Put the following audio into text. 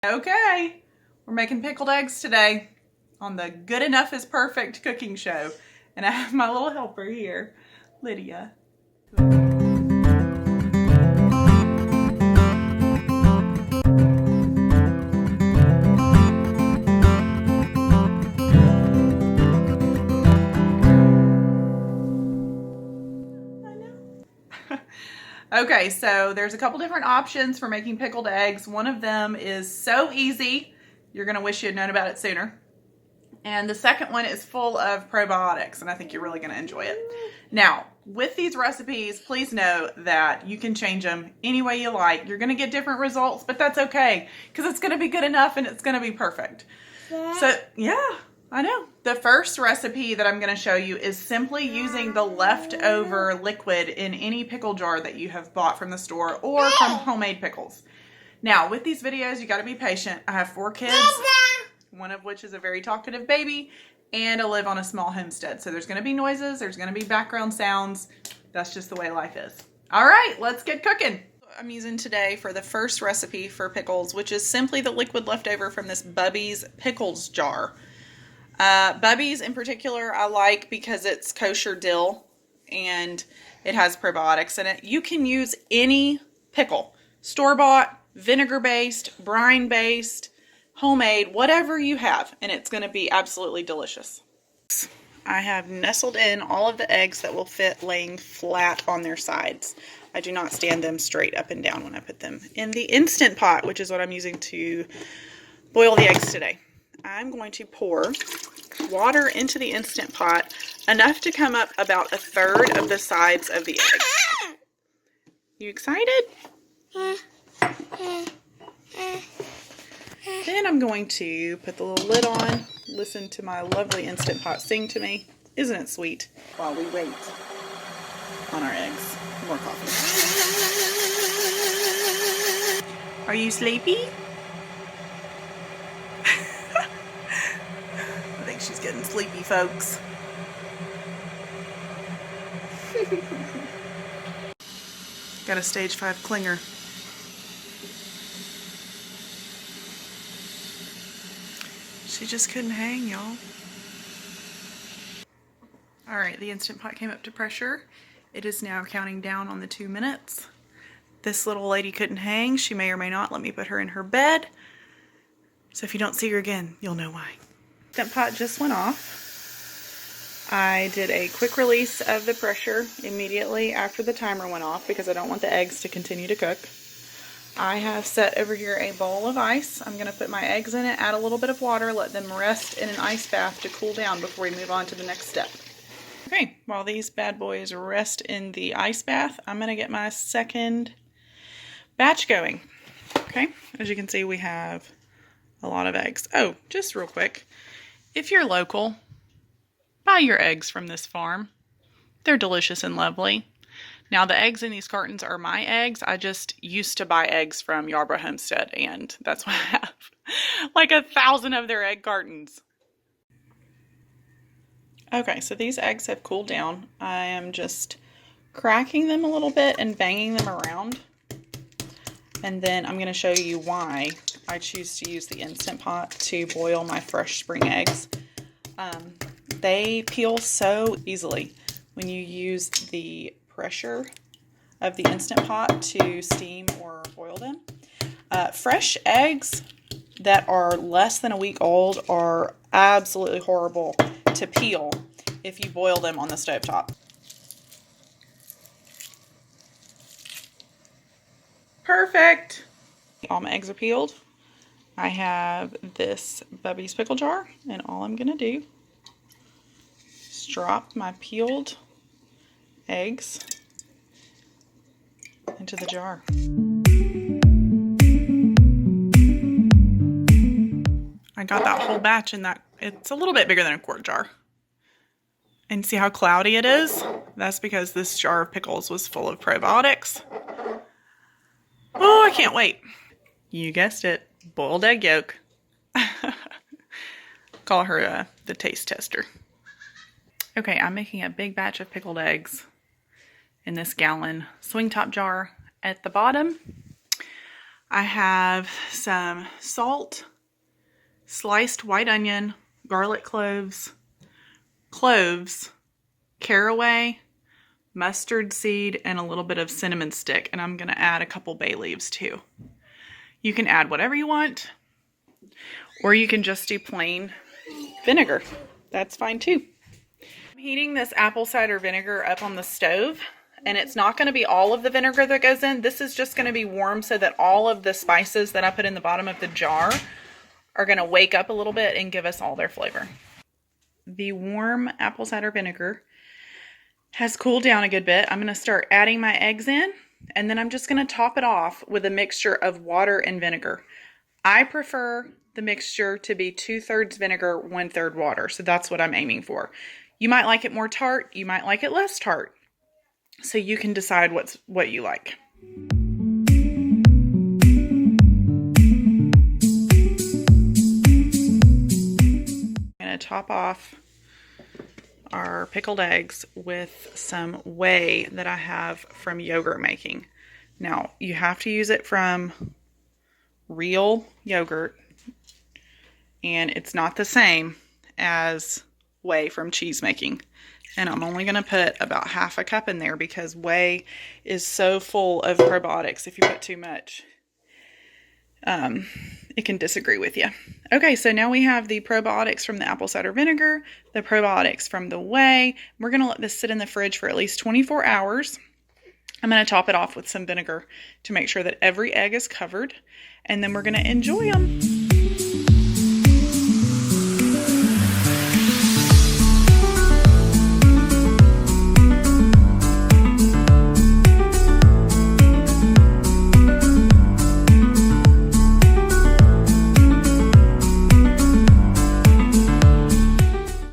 Okay, we're making pickled eggs today on the Good Enough is Perfect cooking show. And I have my little helper here, Lydia. Okay, so there's a couple different options for making pickled eggs. One of them is so easy, you're gonna wish you had known about it sooner. And the second one is full of probiotics, and I think you're really gonna enjoy it. Now, with these recipes, please know that you can change them any way you like. You're gonna get different results, but that's okay, because it's gonna be good enough and it's gonna be perfect. So, yeah. I know. The first recipe that I'm going to show you is simply using the leftover liquid in any pickle jar that you have bought from the store or from homemade pickles. Now, with these videos, you got to be patient. I have 4 kids, one of which is a very talkative baby, and I live on a small homestead. So there's going to be noises, there's going to be background sounds. That's just the way life is. All right, let's get cooking. I'm using today for the first recipe for pickles, which is simply the liquid left over from this Bubby's Pickles jar. Bubby's in particular I like because it's kosher dill and it has probiotics in it. You can use any pickle, store-bought, vinegar-based, brine-based, homemade, whatever you have, and it's going to be absolutely delicious. I have nestled in all of the eggs that will fit laying flat on their sides. I do not stand them straight up and down when I put them in the Instant Pot, which is what I'm using to boil the eggs today. I'm going to pour water into the Instant Pot, enough to come up about 1/3 of the sides of the eggs. You excited? Then I'm going to put the little lid on, listen to my lovely Instant Pot sing to me. Isn't it sweet? While we wait on our eggs. More coffee. Are you sleepy? She's getting sleepy, folks. Got a stage 5 clinger. She just couldn't hang, y'all. Alright, the Instant Pot came up to pressure. It is now counting down on the 2 minutes. This little lady couldn't hang. She may or may not let me put her in her bed. So if you don't see her again, you'll know why. Instant Pot just went off. I did a quick release of the pressure immediately after the timer went off because I don't want the eggs to continue to cook. I have set over here a bowl of ice. I'm going to put my eggs in it, add a little bit of water, let them rest in an ice bath to cool down before we move on to the next step. Okay, while these bad boys rest in the ice bath, I'm going to get my second batch going. Okay, as you can see, we have a lot of eggs. Oh, just real quick. If you're local, buy your eggs from this farm. They're delicious and lovely. Now, the eggs in these cartons are my eggs. I just used to buy eggs from Yarborough Homestead, and that's why I have like 1,000 of their egg cartons. Okay, so these eggs have cooled down. I am just cracking them a little bit and banging them around. And then I'm going to show you why I choose to use the Instant Pot to boil my fresh spring eggs. They peel so easily when you use the pressure of the Instant Pot to steam or boil them. Fresh eggs that are less than a week old are absolutely horrible to peel if you boil them on the stovetop. Perfect! All my eggs are peeled. I have this Bubby's pickle jar, and all I'm going to do is drop my peeled eggs into the jar. I got that whole batch in that. It's a little bit bigger than a quart jar. And see how cloudy it is? That's because this jar of pickles was full of probiotics. Oh, I can't wait. You guessed it. Boiled egg yolk. Call her the taste tester. Okay, I'm making a big batch of pickled eggs in this gallon swing top jar at the bottom. I have some salt, sliced white onion, garlic cloves, caraway, mustard seed, and a little bit of cinnamon stick. And I'm going to add a couple bay leaves too. You can add whatever you want, or you can just do plain vinegar. That's fine too. I'm heating this apple cider vinegar up on the stove, and it's not going to be all of the vinegar that goes in. This is just going to be warm so that all of the spices that I put in the bottom of the jar are going to wake up a little bit and give us all their flavor. The warm apple cider vinegar has cooled down a good bit. I'm going to start adding my eggs in, and then I'm just going to top it off with a mixture of water and vinegar. I prefer the mixture to be 2/3 vinegar, 1/3 water. So that's what I'm aiming for. You might like it more tart. You might like it less tart. So you can decide what you like. I'm going to top off our pickled eggs with some whey that I have from yogurt making. Now, you have to use it from real yogurt, and it's not the same as whey from cheese making. And I'm only going to put about half a cup in there because whey is so full of probiotics. If you put too much, it can disagree with you. Okay, so now we have the probiotics from the apple cider vinegar, the probiotics from the whey. We're going to let this sit in the fridge for at least 24 hours. I'm going to top it off with some vinegar to make sure that every egg is covered, and then we're going to enjoy them.